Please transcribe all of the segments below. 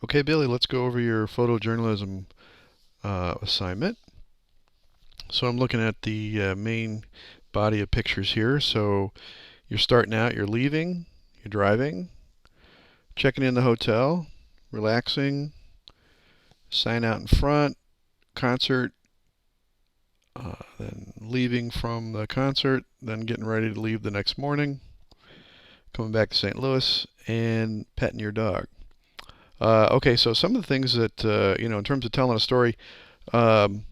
Okay, Billy, let's go over your photojournalism assignment. So I'm looking at the main body of pictures here. So you're starting out, you're leaving, you're driving, checking in the hotel, relaxing, sign out in front, concert, then leaving from the concert, then getting ready to leave the next morning, coming back to St. Louis, and petting your dog. Okay, so some of the things that, in terms of telling a story, um,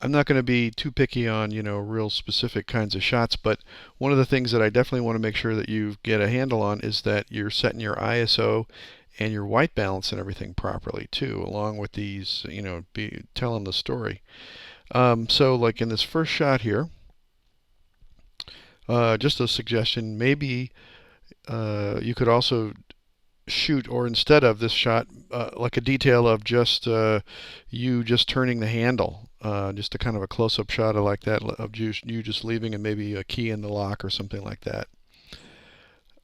I'm not going to be too picky on, real specific kinds of shots, but one of the things that I definitely want to make sure that you get a handle on is that you're setting your ISO and your white balance and everything properly too, along with these, be telling the story. So like in this first shot here, just a suggestion, maybe you could also shoot, or instead of this shot, like a detail of just you just turning the handle, just a kind of a close-up shot of like that of you just leaving and maybe a key in the lock or something like that.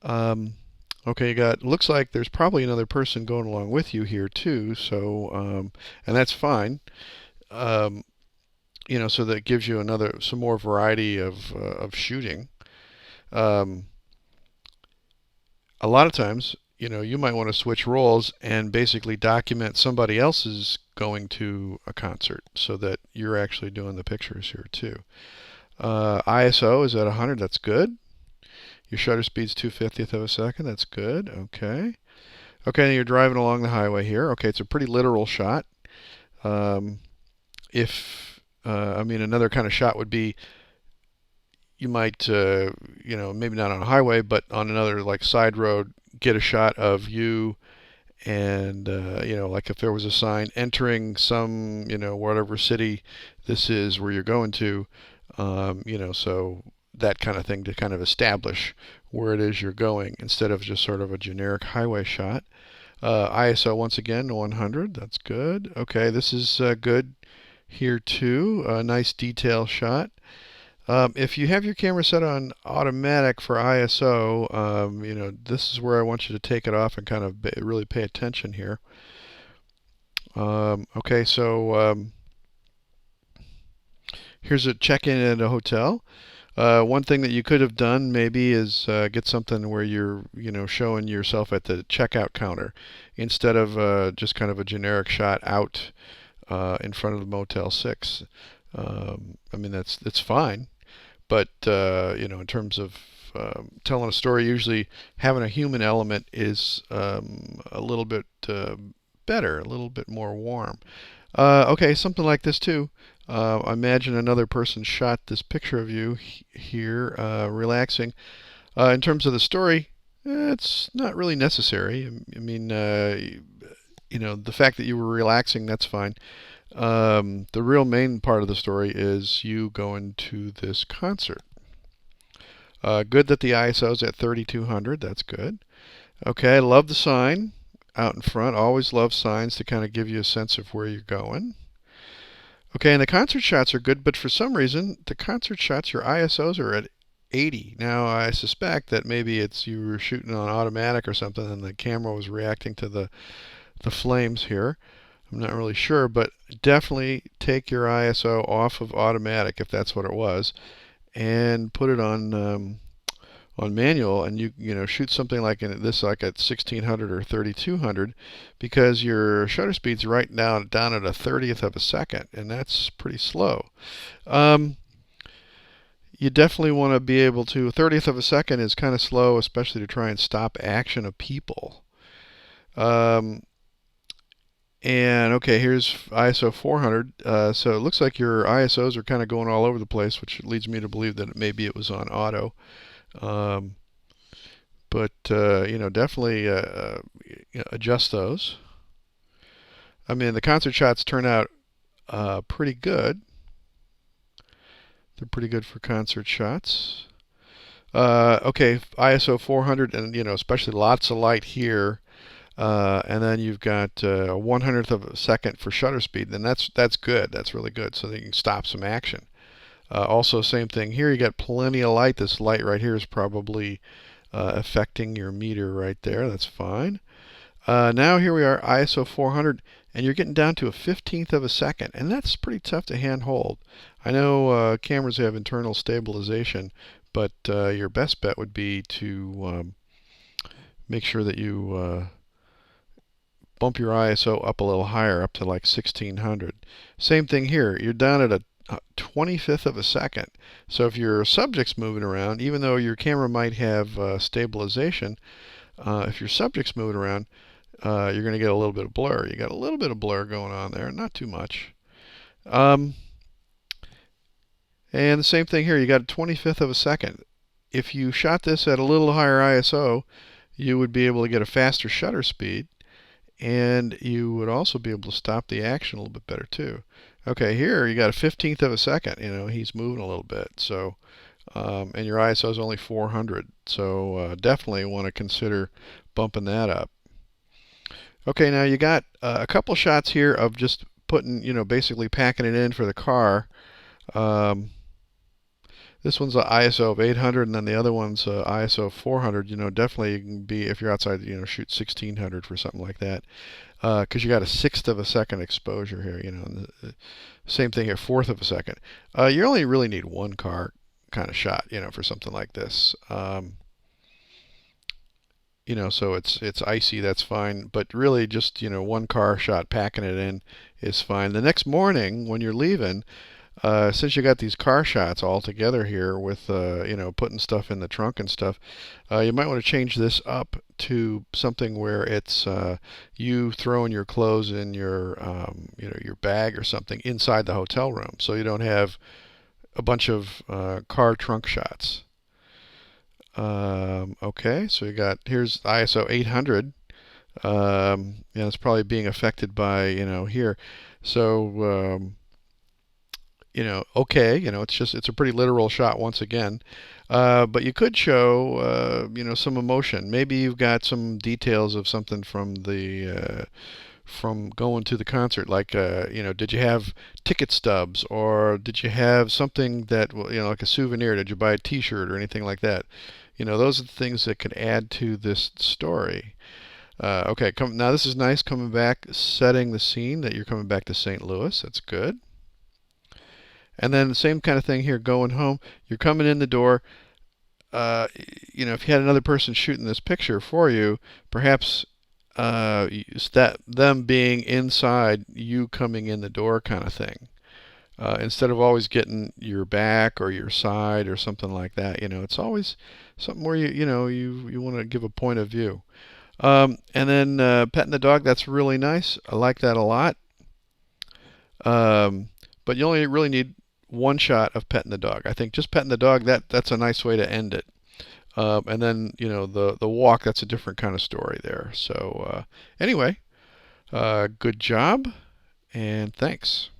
Um, okay, you got looks like there's probably another person going along with you here too, so and that's fine. Um, so that gives you some more variety of shooting. Um, a lot of times, you might want to switch roles and basically document somebody else's going to a concert so that you're actually doing the pictures here too. ISO is at 100, that's good. Your shutter speed's 2/50th of a second, that's good. Okay. Okay, you're driving along the highway here. Okay, it's a pretty literal shot. Um, if another kind of shot would be you might, maybe not on a highway, but on another like side road, get a shot of you and, like if there was a sign entering some, whatever city this is where you're going to, so that kind of thing to kind of establish where it is you're going instead of just sort of a generic highway shot. ISO once again 100, that's good. Okay, this is good here too. A nice detail shot. If you have your camera set on automatic for ISO, this is where I want you to take it off and kind of really pay attention here. Okay, so here's a check-in at a hotel. One thing that you could have done maybe is get something where you're, showing yourself at the checkout counter instead of just kind of a generic shot out in front of the Motel 6. That's fine. But in terms of telling a story, usually having a human element is a little bit better, a little bit more warm. Okay, something like this too. Imagine another person shot this picture of you here, relaxing. In terms of the story, it's not really necessary. The fact that you were relaxing, that's fine. The real main part of the story is you going to this concert. Good that the ISO is at 3200. That's good. Okay, I love the sign out in front. Always love signs to kind of give you a sense of where you're going. Okay, and the concert shots are good, but for some reason, the concert shots, your ISOs are at 80. Now, I suspect that maybe it's you were shooting on automatic or something and the camera was reacting to the flames here. I'm not really sure, but definitely take your ISO off of automatic if that's what it was, and put it on manual, and shoot something like like at 1600 or 3200, because your shutter speed's right now down at a 30th of a second, and that's pretty slow. Um, you definitely want to be able to. 30th of a second is kind of slow, especially to try and stop action of people. Um, And okay, here's ISO 400. So it looks like your ISOs are kind of going all over the place, which leads me to believe that maybe it was on auto. Um, but definitely adjust those. I mean, the concert shots turn out pretty good. They're pretty good for concert shots. Okay, ISO 400, and especially lots of light here. And then you've got 1/100th of a second for shutter speed, and that's good. That's really good, so that you can stop some action. Also, same thing here. You got plenty of light. This light right here is probably affecting your meter right there. That's fine. Now here we are, ISO 400, and you're getting down to a 15th of a second, and that's pretty tough to hand hold. I know cameras have internal stabilization, but your best bet would be to make sure that you bump your ISO up a little higher, up to like 1600. Same thing here. You're down at a 25th of a second. So if your subject's moving around, even though your camera might have stabilization, if your subject's moving around, you're going to get a little bit of blur. You got a little bit of blur going on there, not too much. And the same thing here. You got a 25th of a second. If you shot this at a little higher ISO, you would be able to get a faster shutter speed, and you would also be able to stop the action a little bit better too. Okay, here you got a 15th of a second. You know, he's moving a little bit. So, and your ISO is only 400. So definitely want to consider bumping that up. Okay, now you got a couple shots here of just putting, basically packing it in for the car. Um, this one's an ISO of 800, and then the other one's ISO of 400. Definitely you can be, if you're outside, shoot 1600 for something like that. Because you got a 1/6 of a second exposure here, and the same thing here, 1/4 of a second. You only really need one car kind of shot, for something like this. So it's icy, that's fine. But really just, one car shot packing it in is fine. The next morning when you're leaving, since you got these car shots all together here with, putting stuff in the trunk and stuff, you might want to change this up to something where it's you throwing your clothes in your, your bag or something inside the hotel room, so you don't have a bunch of car trunk shots. Okay, so you got, here's ISO 800. It's probably being affected by, here. So, okay, it's a pretty literal shot once again. But you could show, some emotion. Maybe you've got some details of something from going to the concert, like, did you have ticket stubs, or did you have something that, like a souvenir? Did you buy a T-shirt or anything like that? Those are the things that could add to this story. Okay, now this is nice, coming back, setting the scene that you're coming back to St. Louis. That's good. And then the same kind of thing here, going home. You're coming in the door. If you had another person shooting this picture for you, perhaps that them being inside, you coming in the door kind of thing. Instead of always getting your back or your side or something like that, it's always something where you want to give a point of view. And then petting the dog, that's really nice. I like that a lot. But you only really need one shot of petting the dog. I think just petting the dog, that's a nice way to end it. And then, the walk, that's a different kind of story there. So anyway, good job, and thanks.